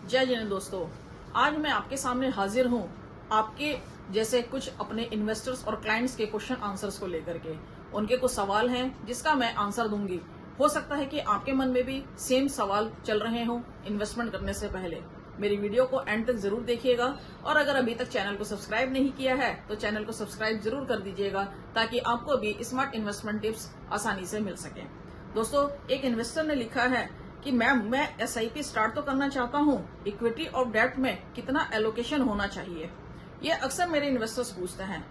जय जिने दोस्तों, आज मैं आपके सामने हाजिर हूं आपके जैसे कुछ अपने इन्वेस्टर्स और क्लाइंट्स के क्वेश्चन आंसर्स को लेकर के। उनके कुछ सवाल हैं जिसका मैं आंसर दूंगी। हो सकता है कि आपके मन में भी सेम सवाल चल रहे हों इन्वेस्टमेंट करने से पहले। मेरी वीडियो को एंड तक जरूर देखिएगा और अगर अभी तक चैनल को सब्सक्राइब नहीं किया है तो चैनल को सब्सक्राइब जरूर कर दीजिएगा ताकि आपको भी स्मार्ट इन्वेस्टमेंट टिप्स आसानी से मिल सके। दोस्तों, एक इन्वेस्टर ने लिखा है कि मैं SIP स्टार्ट तो करना चाहता हूं, इक्विटी और डेट में कितना एलोकेशन होना चाहिए। ये अक्सर मेरे इन्वेस्टर्स पूछते हैं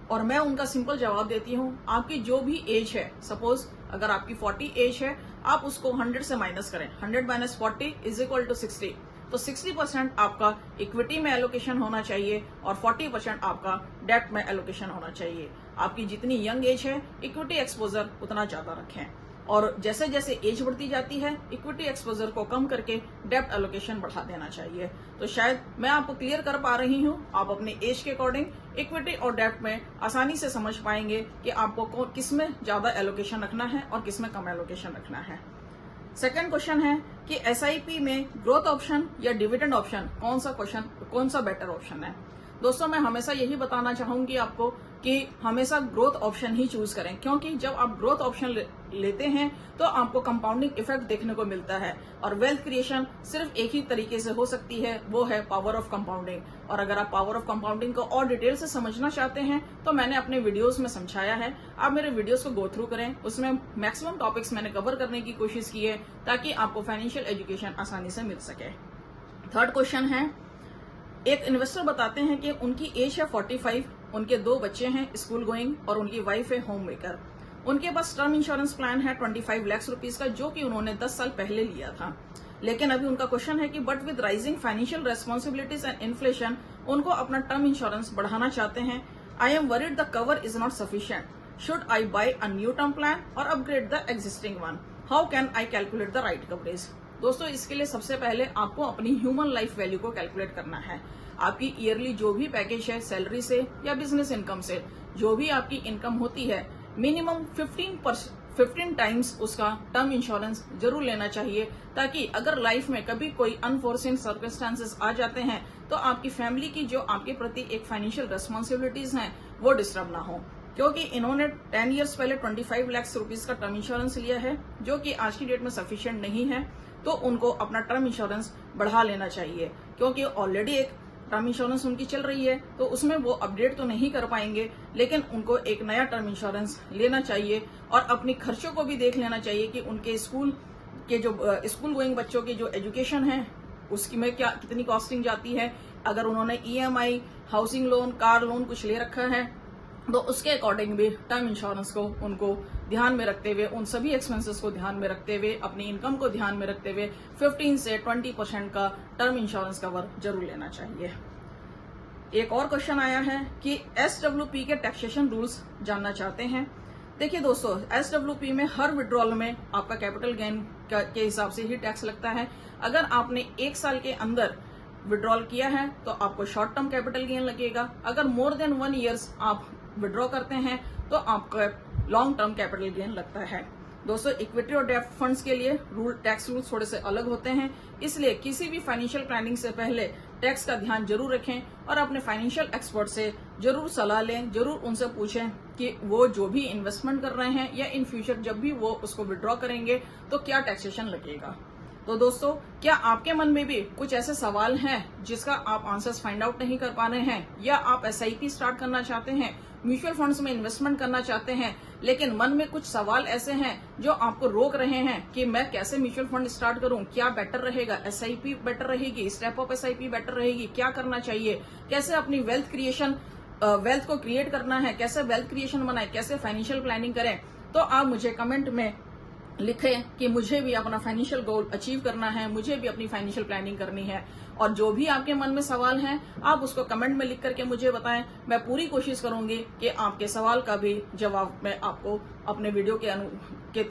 और मैं उनका सिंपल जवाब देती हूं, आपकी जो भी एज है, सपोज अगर आपकी 40 एज है, आप उसको 100 से माइनस करें। 100 माइनस 40 इज इक्वल टू 60। तो 60% आपका इक्विटी में एलोकेशन होना चाहिए और 40% आपका डेट में एलोकेशन होना चाहिए। आपकी जितनी यंग एज है, इक्विटी एक्सपोजर उतना ज्यादा रखें और जैसे जैसे एज बढ़ती जाती है, इक्विटी एक्सपोजर को कम करके डेप्ट एलोकेशन बढ़ा देना चाहिए। तो शायद मैं आपको क्लियर कर पा रही हूं। आप अपने एज के अकॉर्डिंग इक्विटी और डेप्ट में आसानी से समझ पाएंगे कि आपको किस में ज्यादा एलोकेशन रखना है और किस में कम एलोकेशन रखना है। सेकंड क्वेश्चन है कि SIP में ग्रोथ ऑप्शन या डिविडेंड ऑप्शन कौन सा बेटर ऑप्शन है। दोस्तों, मैं हमेशा यही बताना चाहूंगी आपको कि हमेशा ग्रोथ ऑप्शन ही चूज करें, क्योंकि जब आप ग्रोथ ऑप्शन लेते हैं तो आपको कंपाउंडिंग इफेक्ट देखने को मिलता है और वेल्थ क्रिएशन सिर्फ एक ही तरीके से हो सकती है, वो है पावर ऑफ कंपाउंडिंग। और अगर आप पावर ऑफ कंपाउंडिंग को और डिटेल से समझना चाहते हैं तो मैंने अपने वीडियोस में समझाया है, आप मेरे वीडियोस को गो थ्रू करें। उसमें मैक्सिमम टॉपिक्स मैंने कवर करने की कोशिश की है ताकि आपको फाइनेंशियल एजुकेशन आसानी से मिल सके। थर्ड क्वेश्चन है, एक इन्वेस्टर बताते हैं कि उनकी एज है 45, उनके 2 बच्चे हैं स्कूल गोइंग और उनकी वाइफ है होम मेकर। उनके पास टर्म इंश्योरेंस प्लान है 25 लाख रुपीज का, जो कि उन्होंने 10 साल पहले लिया था। लेकिन अभी उनका क्वेश्चन है कि but with rising financial responsibilities and inflation उनको अपना टर्म इंश्योरेंस बढ़ाना चाहते हैं। I am worried the cover is not sufficient. Should I buy a new term plan और upgrade the existing one? How can I calculate the right coverage? दोस्तों, इसके लिए सबसे पहले आपको अपनी ह्यूमन लाइफ वैल्यू को कैलकुलेट करना है। आपकी ईयरली जो भी पैकेज है, सैलरी से या बिजनेस इनकम से जो भी आपकी इनकम होती है, मिनिमम 15 टाइम्स उसका टर्म इंश्योरेंस जरूर लेना चाहिए, ताकि अगर लाइफ में कभी कोई अनफोर्सिन सर्कमस्टांसेस आ जाते हैं तो आपकी फैमिली की जो आपके प्रति एक फाइनेंशियल रेस्पॉन्सिबिलिटीज हैं वो डिस्टर्ब ना हो। क्योंकि इन्होंने 10 ईयर्स पहले 25 लाख रुपीज का टर्म इंश्योरेंस लिया है, जो कि आज की डेट में सफिशिएंट नहीं है, तो उनको अपना टर्म इंश्योरेंस बढ़ा लेना चाहिए। क्योंकि ऑलरेडी एक टर्म इंश्योरेंस उनकी चल रही है तो उसमें वो अपडेट तो नहीं कर पाएंगे, लेकिन उनको एक नया टर्म इंश्योरेंस लेना चाहिए और अपनी खर्चों को भी देख लेना चाहिए कि उनके स्कूल के जो स्कूल गोइंग बच्चों की जो एजुकेशन है उसकी में कितनी कॉस्टिंग जाती है। अगर उन्होंने EMI, housing loan, car loan कुछ ले रखा है तो उसके अकॉर्डिंग भी टर्म इंश्योरेंस को उनको ध्यान में रखते हुए, उन सभी एक्सपेंसेस को ध्यान में रखते हुए, अपनी इनकम को ध्यान में रखते हुए 15 से 20% का टर्म इंश्योरेंस कवर जरूर लेना चाहिए। एक और क्वेश्चन आया है कि SWP के टैक्सेशन रूल्स जानना चाहते हैं। देखिए दोस्तों, SWP में हर विड्रॉल में आपका कैपिटल गेन के हिसाब से ही टैक्स लगता है। अगर आपने 1 साल के अंदर विड्रॉल किया है तो आपको शॉर्ट टर्म कैपिटल गेन लगेगा। अगर मोर देन 1 ईयर्स आप विड्रॉ करते हैं तो आपका लॉन्ग टर्म कैपिटल गेन लगता है। दोस्तों, इक्विटी और डेब्ट फंड्स के लिए टैक्स रूल्स थोड़े से अलग होते हैं, इसलिए किसी भी फाइनेंशियल प्लानिंग से पहले टैक्स का ध्यान जरूर रखें और अपने फाइनेंशियल एक्सपर्ट से जरूर सलाह लें। जरूर उनसे पूछें कि वो जो भी इन्वेस्टमेंट कर रहे हैं या इन फ्यूचर जब भी वो उसको विड्रॉ करेंगे तो क्या टैक्सेशन लगेगा। तो दोस्तों, क्या आपके मन में भी कुछ ऐसे सवाल हैं जिसका आप आंसर्स फाइंड आउट नहीं कर पा रहे हैं, या आप SIP स्टार्ट करना चाहते हैं, म्यूचुअल फंड्स में इन्वेस्टमेंट करना चाहते हैं, लेकिन मन में कुछ सवाल ऐसे हैं जो आपको रोक रहे हैं कि मैं कैसे म्यूचुअल फंड स्टार्ट करूं, क्या बेटर रहेगा, SIP बेटर रहेगी, स्टेप अप SIP बेटर रहेगी, क्या करना चाहिए, कैसे अपनी वेल्थ को क्रिएट करना है, कैसे वेल्थ क्रिएशन बनाए, कैसे फाइनेंशियल प्लानिंग करें, तो आप मुझे कमेंट में लिखें कि मुझे भी अपना फाइनेंशियल गोल अचीव करना है, मुझे भी अपनी फाइनेंशियल प्लानिंग करनी है। और जो भी आपके मन में सवाल हैं आप उसको कमेंट में लिख करके मुझे बताएं। मैं पूरी कोशिश करूंगी कि आपके सवाल का भी जवाब मैं आपको अपने वीडियो के के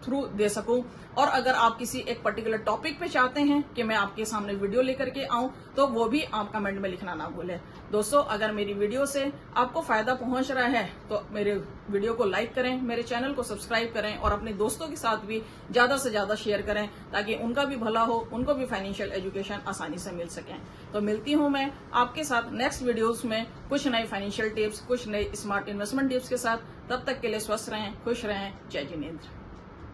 थ्रू दे सकूं। और अगर आप किसी एक पर्टिकुलर टॉपिक पे चाहते हैं कि मैं आपके सामने वीडियो लेकर के आऊं, तो वो भी आप कमेंट में लिखना ना भूलें। दोस्तों, अगर मेरी वीडियो से आपको फायदा पहुंच रहा है तो मेरे वीडियो को लाइक करें, मेरे चैनल को सब्सक्राइब करें और अपने दोस्तों के साथ भी ज्यादा से ज्यादा शेयर करें, ताकि उनका भी भला हो, उनको भी फाइनेंशियल एजुकेशन आसानी से मिल सके। तो मिलती हूं मैं आपके साथ नेक्स्ट वीडियोस में कुछ नए फाइनेंशियल टिप्स, कुछ नए स्मार्ट इन्वेस्टमेंट टिप्स के साथ। तब तक के लिए स्वस्थ रहें, खुश रहें। जय जिनेंद्र।